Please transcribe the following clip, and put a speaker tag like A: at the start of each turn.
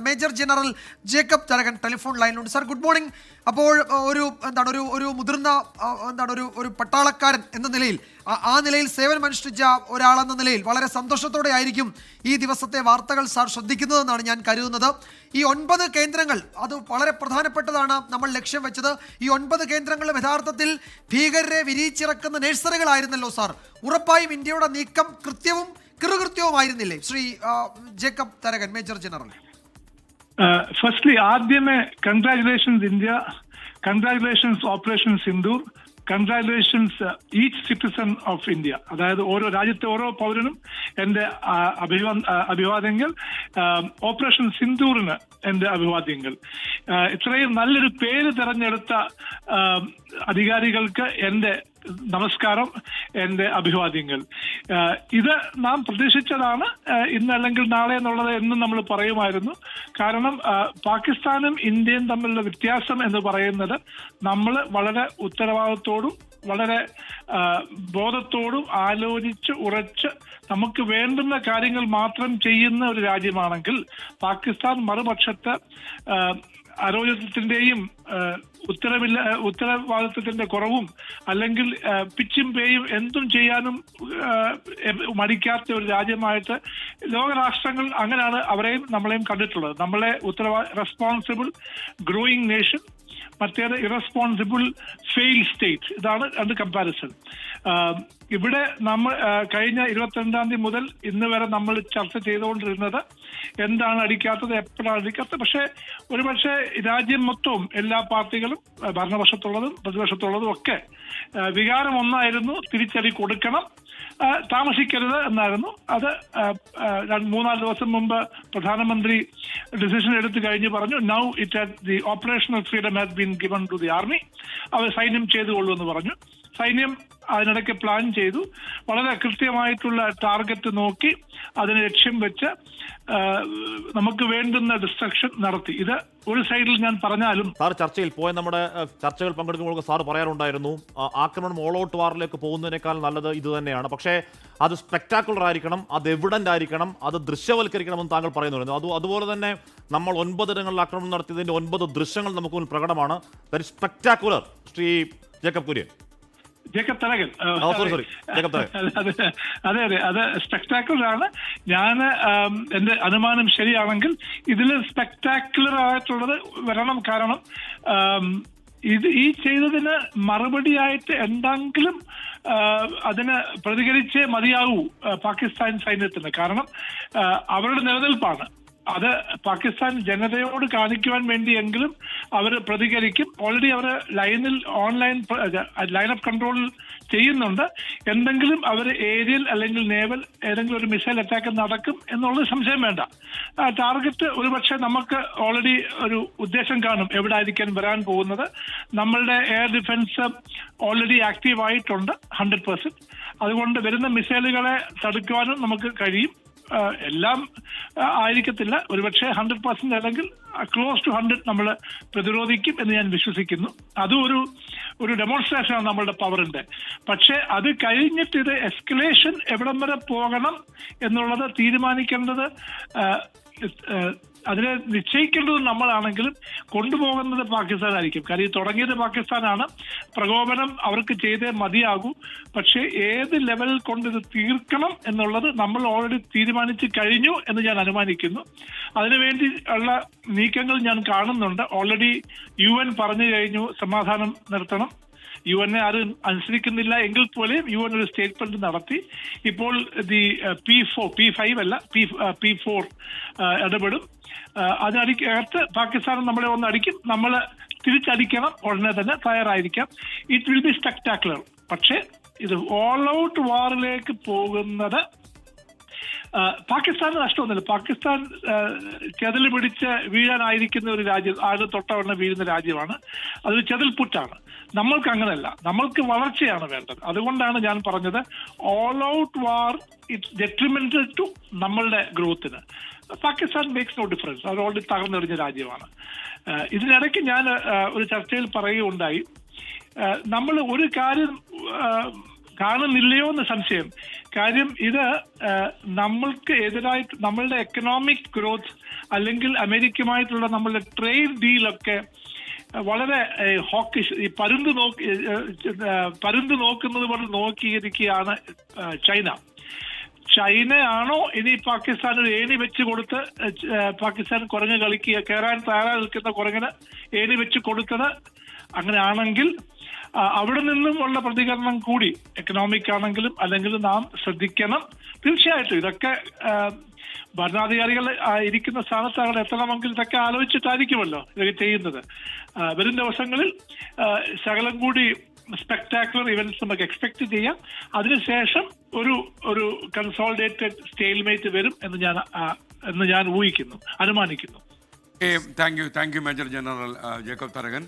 A: Major General Jacob Tharakan telephone ലൈനിലുണ്ട്. Sir good morning. അപ്പോൾ ഒരു മുതിർന്ന ഒരു പട്ടാളക്കാരൻ എന്ന നിലയിൽ, ആ നിലയിൽ സേവനമനുഷ്ഠിച്ച ഒരാളെന്ന നിലയിൽ വളരെ സന്തോഷത്തോടെ ആയിരിക്കും ഈ ദിവസത്തെ വാർത്തകൾ സാർ ശ്രദ്ധിക്കുന്നതെന്നാണ് ഞാൻ കരുതുന്നത്. ഈ 9 കേന്ദ്രങ്ങൾ അത് വളരെ പ്രധാനപ്പെട്ടതാണ് നമ്മൾ ലക്ഷ്യം വെച്ചത്. ഈ 9 കേന്ദ്രങ്ങളും യഥാർത്ഥത്തിൽ ഭീകരരെ വിരിയിച്ചിറക്കുന്ന നഴ്സറികളായിരുന്നല്ലോ സാർ. ഉറപ്പായും ഇന്ത്യയുടെ നീക്കം കൃത്യവും കൃത്യവുമായിരുന്നില്ലേ Shri Jacob Tharakan, Major General?
B: Firstly ആദ്യമേ congratulations India, congratulations Operation Sindoor, congratulations each citizen of India. അതായത് രാജ്യത്തെ ഓരോ പൗരനും എൻ്റെ അഭിവാദ്യങ്ങൾ. ഓപ്പറേഷൻ സിന്ദൂറിന് എൻ്റെ അഭിവാദ്യങ്ങൾ. ഇത്രയും നല്ലൊരു പേര് തെരഞ്ഞെടുത്ത അധികാരികൾക്ക് എൻ്റെ നമസ്കാരം, എൻ്റെ അഭിവാദ്യങ്ങൾ. ഇത് നാം പ്രതീക്ഷിച്ചതാണ്, ഇന്നല്ലെങ്കിൽ നാളെ എന്നുള്ളത് എന്നും നമ്മൾ പറയുമായിരുന്നു. കാരണം പാകിസ്ഥാനും ഇന്ത്യയും തമ്മിലുള്ള വ്യത്യാസം എന്ന് പറയുന്നത് നമ്മൾ വളരെ ഉത്തരവാദിത്തോടും വളരെ ബോധത്തോടും ആലോചിച്ച് ഉറച്ച് നമുക്ക് വേണ്ടുന്ന കാര്യങ്ങൾ മാത്രം ചെയ്യുന്ന ഒരു രാജ്യമാണെങ്കിൽ, പാകിസ്ഥാൻ മറുപക്ഷത്ത് ആരോഗ്യത്തിന്റെയും ഉത്തരവാദിത്വത്തിന്റെ കുറവും അല്ലെങ്കിൽ പിച്ചും പേയും എന്തും ചെയ്യാനും മടിക്കാത്ത ഒരു രാജ്യമായിട്ട് ലോകരാഷ്ട്രങ്ങൾ അങ്ങനെയാണ് അവരെയും നമ്മളെയും കണ്ടിട്ടുള്ളത്. നമ്മളെ റെസ്പോൺസിബിൾ ഗ്രോയിങ് നേഷൻ, മറ്റേത് ഇറസ്പോൺസിബിൾ ഫെയിൽ സ്റ്റേറ്റ്. ഇതാണ് രണ്ട് കമ്പാരിസൺ. ഇവിടെ നമ്മൾ കഴിഞ്ഞ 22-ാം തീയതി മുതൽ ഇന്ന് വരെ നമ്മൾ ചർച്ച ചെയ്തുകൊണ്ടിരുന്നത് എന്താണ് അടിക്കാത്തത്, എപ്പോഴാണ് അടിക്കാത്തത്. പക്ഷേ ഒരുപക്ഷെ രാജ്യം മൊത്തവും എല്ലാ പാർട്ടികളും, ഭരണപക്ഷത്തുള്ളതും പ്രതിപക്ഷത്തുള്ളതും ഒക്കെ വികാരം ഒന്നായിരുന്നു, തിരിച്ചടി കൊടുക്കണം, താമസിക്കരുത് എന്നായിരുന്നു. അത് 3-4 ദിവസം മുമ്പ് പ്രധാനമന്ത്രി ഡിസിഷൻ എടുത്തു കഴിഞ്ഞ് പറഞ്ഞു, now the operational freedom has been given to the army. അവർ സൈന്യം ചെയ്തുകൊള്ളൂ എന്ന് പറഞ്ഞു. സൈന്യം അതിനിടയ്ക്ക് പ്ലാൻ ചെയ്തു, വളരെ കൃത്യമായിട്ടുള്ള ടാർഗറ്റ് നോക്കി അതിനെ ലക്ഷ്യം വെച്ച് നമുക്ക് വേണ്ടുന്ന ഡിസ്ട്രക്ഷൻ നടത്തി. ഇത് ഒരു സൈഡിൽ ഞാൻ പറഞ്ഞാലും
C: സാർ ചർച്ചയിൽ പോയ നമ്മുടെ ചർച്ചകൾ പങ്കെടുക്കുമ്പോൾ സാർ പറയാറുണ്ടായിരുന്നു, ആക്രമണം ഓൾ ഔട്ട് വാറിലേക്ക് പോകുന്നതിനേക്കാൾ നല്ലത് ഇത് തന്നെയാണ്. പക്ഷേ അത് സ്പെക്ടാക്കുലർ ആയിരിക്കണം, അത് എവിഡന്റ് ആയിരിക്കണം, അത് ദൃശ്യവൽക്കരിക്കണമെന്ന് താങ്കൾ പറയുന്നുണ്ടായിരുന്നു. അതുപോലെ തന്നെ നമ്മൾ 9 ഇടങ്ങളിൽ ആക്രമണം നടത്തിയതിന്റെ 9 ദൃശ്യങ്ങൾ നമുക്ക് മുന്നിൽ പ്രകടമാണ്. Very spectacular. Shri Jacob Kurian,
B: Jacob Tharakan,
C: അതെ
B: അതെ, അത് സ്പെക്ടാക്കുലർ ആണ്. ഞാൻ എന്റെ അനുമാനം ശരിയാണെങ്കിൽ ഇതിൽ സ്പെക്ടാക്കുലർ ആയിട്ടുള്ളത് വരണം. കാരണം ഈ ചെയ്തതിന് മറുപടിയായിട്ട് എന്തെങ്കിലും അതിന് പ്രതികരിച്ചേ മതിയാവൂ പാകിസ്ഥാൻ സൈന്യത്തിന്. കാരണം അവരുടെ നിലനിൽപ്പാണ് അത്. പാകിസ്ഥാൻ ജനതയോട് കാണിക്കുവാൻ വേണ്ടിയെങ്കിലും അവർ പ്രതികരിക്കും. ഓൾറെഡി അവർ ലൈൻ ഓഫ് കൺട്രോളിൽ ചെയ്യുന്നുണ്ട്. എന്തെങ്കിലും അവർ ഏരിയൽ അല്ലെങ്കിൽ നേവൽ ഏതെങ്കിലും ഒരു മിസൈൽ അറ്റാക്ക് നടക്കും എന്നുള്ളത് സംശയം വേണ്ട. ടാർഗറ്റ് ഒരുപക്ഷെ നമുക്ക് ഓൾറെഡി ഒരു ഉദ്ദേശം കാണും എവിടെ വരാൻ പോകുന്നത്. നമ്മളുടെ എയർ ഡിഫൻസ് ഓൾറെഡി ആക്റ്റീവ് ആയിട്ടുണ്ട് 100%. അതുകൊണ്ട് വരുന്ന മിസൈലുകളെ തടുക്കുവാനും നമുക്ക് കഴിയും. എല്ലാം ആയിരിക്കത്തില്ല, ഒരുപക്ഷെ 100% അല്ലെങ്കിൽ ക്ലോസ് ടു 100 നമ്മൾ പ്രതിരോധിക്കും എന്ന് ഞാൻ വിശ്വസിക്കുന്നു. അതും ഒരു ഡെമോൺസ്ട്രേഷനാണ് നമ്മളുടെ പവറിന്റെ. പക്ഷെ അത് കഴിഞ്ഞിട്ട് ഇത് എസ്കലേഷൻ എവിടം വരെ പോകണം എന്നുള്ളത് തീരുമാനിക്കേണ്ടത്, അതിനെ നിശ്ചയിക്കേണ്ടത് നമ്മളാണെങ്കിലും കൊണ്ടുപോകുന്നത് പാകിസ്ഥാനായിരിക്കും. കാര്യം തുടങ്ങിയത് പാകിസ്ഥാനാണ്. പ്രകോപനം അവർക്ക് ചെയ്തേ മതിയാകൂ. പക്ഷേ ഏത് ലെവലിൽ കൊണ്ട് ഇത് തീർക്കണം എന്നുള്ളത് നമ്മൾ ഓൾറെഡി തീരുമാനിച്ചു കഴിഞ്ഞു എന്ന് ഞാൻ അനുമാനിക്കുന്നു. അതിനുവേണ്ടി ഉള്ള നീക്കങ്ങൾ ഞാൻ കാണുന്നുണ്ട്. ഓൾറെഡി UN പറഞ്ഞു കഴിഞ്ഞു സമാധാനം നിർത്തണം. UN ആരും അനുസരിക്കുന്നില്ല എങ്കിൽ പോലും UN ഒരു സ്റ്റേറ്റ്മെന്റ് നടത്തി. ഇപ്പോൾ P5 അല്ല P4 ഇടപെടും. അതിനകത്ത് പാകിസ്ഥാൻ നമ്മളെ ഒന്ന് അടിക്കും, നമ്മൾ തിരിച്ചടിക്കണം, ഉടനെ തന്നെ തയ്യാറായിരിക്കാം. It will be spectacular. പക്ഷേ ഇത് ഓൾ ഔട്ട് വാറിലേക്ക് പോകുന്നത് പാകിസ്ഥാന് നഷ്ടമൊന്നുമില്ല. പാകിസ്ഥാൻ ചെതൽ പിടിച്ച് വീഴാനായിരിക്കുന്ന ഒരു രാജ്യം, ആട് തൊട്ടവണ്ണ വീഴുന്ന രാജ്യമാണ്. അതൊരു ചെതൽപുറ്റാണ്. നമ്മൾക്ക് അങ്ങനെയല്ല, നമ്മൾക്ക് വളർച്ചയാണ് വേണ്ടത്. അതുകൊണ്ടാണ് ഞാൻ പറഞ്ഞത് all out war it's detrimental to നമ്മളുടെ ഗ്രോത്തിന്. Pakistan makes no difference. അത് ഓൾറെഡി തകർന്നെറിഞ്ഞ രാജ്യമാണ്. ഇതിനിടയ്ക്ക് ഞാൻ ഒരു ചർച്ചയിൽ പറയുകയുണ്ടായി, നമ്മൾ ഒരു കാര്യം കാണുന്നില്ലയോ എന്ന് സംശയം. കാര്യം ഇത് നമ്മൾക്ക് എതിരായിട്ട് നമ്മളുടെ എക്കണോമിക് ഗ്രോത്ത് അല്ലെങ്കിൽ അമേരിക്കയുമായിട്ടുള്ള നമ്മളുടെ ട്രേഡ് ഡീലൊക്കെ വളരെ ഹോക്കിഷ്, ഈ പരുന്ത് നോക്കുന്നത് പോലെ നോക്കിയിരിക്കുകയാണ് ചൈനയാണോ ഇനി പാകിസ്ഥാൻ ഒരു ഏണി വെച്ച് കൊടുത്ത് പാകിസ്ഥാൻ കുരങ്ങ് കളിക്കുക, കയറാൻ തയ്യാറായി നിൽക്കുന്ന കുരങ്ങിന് ഏണി വെച്ച് കൊടുത്തത്? അങ്ങനെയാണെങ്കിൽ അവിടെ നിന്നും ഉള്ള പ്രതികരണം കൂടി എക്കണോമിക് ആണെങ്കിലും അല്ലെങ്കിൽ നാം ശ്രദ്ധിക്കണം. തീർച്ചയായിട്ടും ഇതൊക്കെ ഭരണാധികാരികൾ ഇരിക്കുന്ന സ്ഥാനത്ത് അവിടെ എത്തണമെങ്കിൽ ഇതൊക്കെ ആലോചിച്ചിട്ടായിരിക്കുമല്ലോ ഇതൊക്കെ ചെയ്യുന്നത്. വരും ദിവസങ്ങളിൽ ശകലം കൂടി സ്പെക്ടാക്കുലർ ഇവന്റ്സ് നമുക്ക് എക്സ്പെക്ട് ചെയ്യാം. അതിനുശേഷം ഒരു കൺസോളിഡേറ്റഡ് സ്റ്റേൽമേറ്റ് വരും എന്ന് ഞാൻ അനുമാനിക്കുന്നു.
D: Thank you major General Jacob Tharakan.